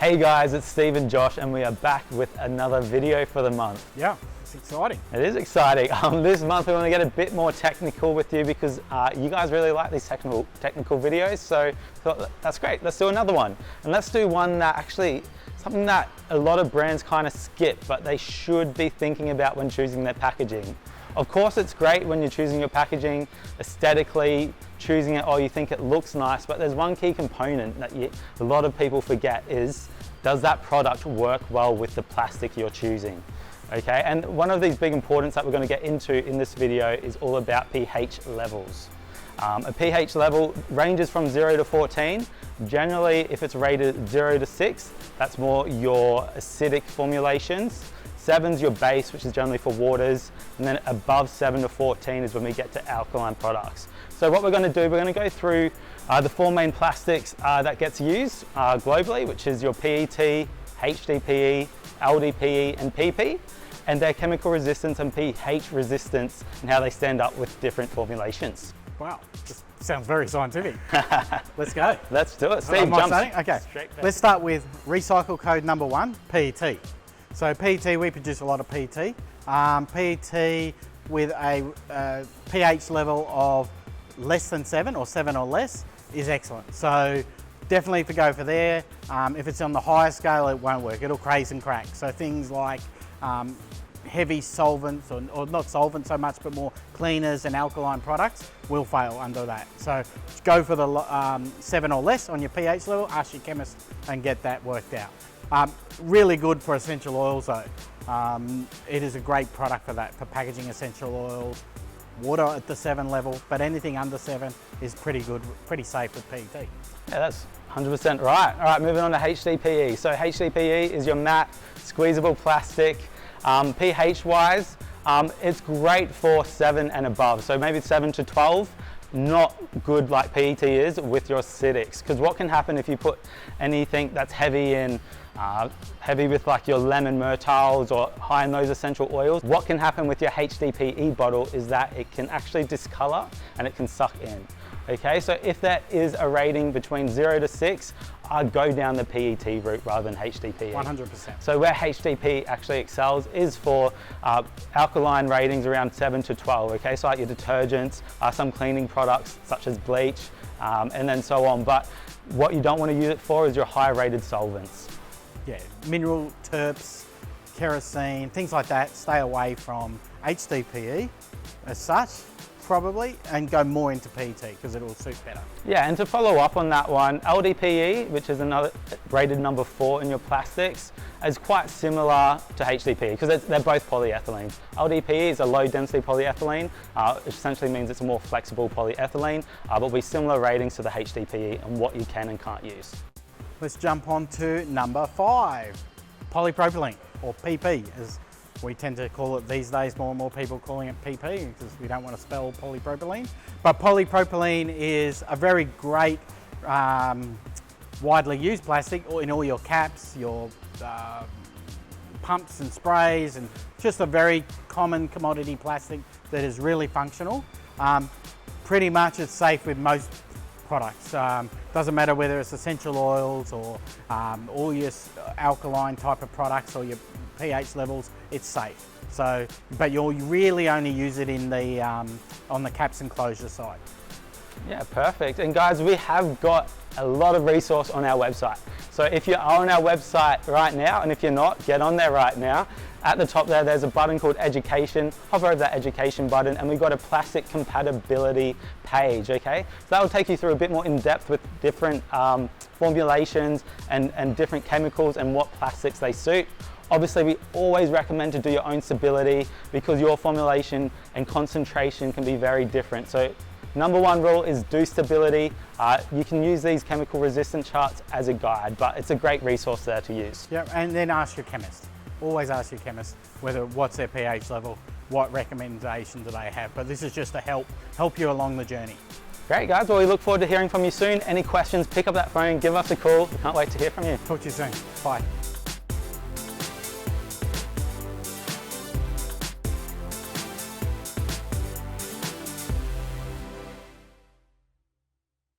Hey guys, it's Steve and Josh and we are back with another video for the month. Yeah, it's exciting. It is exciting. This month we want to get a bit more technical with you because you guys really like these technical videos, so I thought that's great. Let's do another one. And let's do one that actually, something that a lot of brands kind of skip, but they should be thinking about when choosing their packaging. Of course, it's great when you're choosing your packaging, aesthetically, choosing it, or you think it looks nice, but there's one key component that a lot of people forget is, does that product work well with the plastic you're choosing? Okay, and one of these big importance that we're going to get into in this video is all about pH levels. A pH level ranges from 0 to 14. Generally, if it's rated 0 to 6, that's more your acidic formulations. 7's your base, which is generally for waters, and then above 7 to 14 is when we get to alkaline products. So what we're going to do, we're going to go through the four main plastics that gets used globally, which is your PET, HDPE, LDPE, and PP, and their chemical resistance and pH resistance, and how they stand up with different formulations. Wow, this sounds very scientific. Let's go. Let's do it. Steve, jump. Okay, let's start with recycle code number 1, PET. So PET, we produce a lot of PET. PET with a pH level of less than 7 or 7 or less is excellent. So definitely if you go for there, if it's on the higher scale, it won't work. It'll craze and crack. So things like heavy solvents, or not solvents so much, but more cleaners and alkaline products will fail under that. So go for the 7 or less on your pH level, ask your chemist and get that worked out. Really good for essential oils though. It is a great product for that, for packaging essential oils. Water at the 7 level, but anything under 7 is pretty good, pretty safe with PET. Yeah, that's 100% right. All right, moving on to HDPE. So HDPE is your matte, squeezable plastic. pH-wise, it's great for 7 and above. So maybe 7 to 12. Not good like PET is with your acidics, because what can happen if you put anything that's heavy with like your lemon myrtles or high in those essential oils, what can happen with your HDPE bottle is that it can actually discolor and it can suck in. Okay, so if there is a rating between 0 to 6, I'd go down the PET route rather than HDPE. 100%. So where HDPE actually excels is for alkaline ratings around 7 to 12, okay? So like your detergents, some cleaning products such as bleach, and then so on. But what you don't want to use it for is your high rated solvents. Yeah, mineral terps, kerosene, things like that, stay away from HDPE as such, probably, and go more into PET because it will suit better. Yeah, and to follow up on that one, LDPE, which is another rated number 4 in your plastics, is quite similar to HDPE because they're both polyethylenes. LDPE is a low density polyethylene, which essentially means it's a more flexible polyethylene, but will be similar ratings to the HDPE and what you can and can't use. Let's jump on to number 5, polypropylene, or PP as we tend to call it these days. More and more people calling it PP because we don't want to spell polypropylene. But polypropylene is a very great, widely used plastic in all your caps, your pumps and sprays, and just a very common commodity plastic that is really functional. Pretty much it's safe with most products. Doesn't matter whether it's essential oils or all your alkaline type of products or your pH levels, it's safe. So, but you'll really only use it in the on the caps and closure side. Yeah, perfect. And guys, we have got a lot of resource on our website. So if you are on our website right now, and if you're not, get on there right now. At the top there's a button called education. Hover over that education button and we've got a plastic compatibility page, okay? So that will take you through a bit more in depth with different formulations and different chemicals and what plastics they suit. Obviously, we always recommend to do your own stability because your formulation and concentration can be very different. So number 1 rule is do stability. You can use these chemical resistance charts as a guide, but it's a great resource there to use. Yeah, and then ask your chemist. Always ask your chemist what's their pH level, what recommendation do they have. But this is just to help you along the journey. Great guys, well we look forward to hearing from you soon. Any questions, pick up that phone, give us a call. We can't wait to hear from you. Talk to you soon. Bye.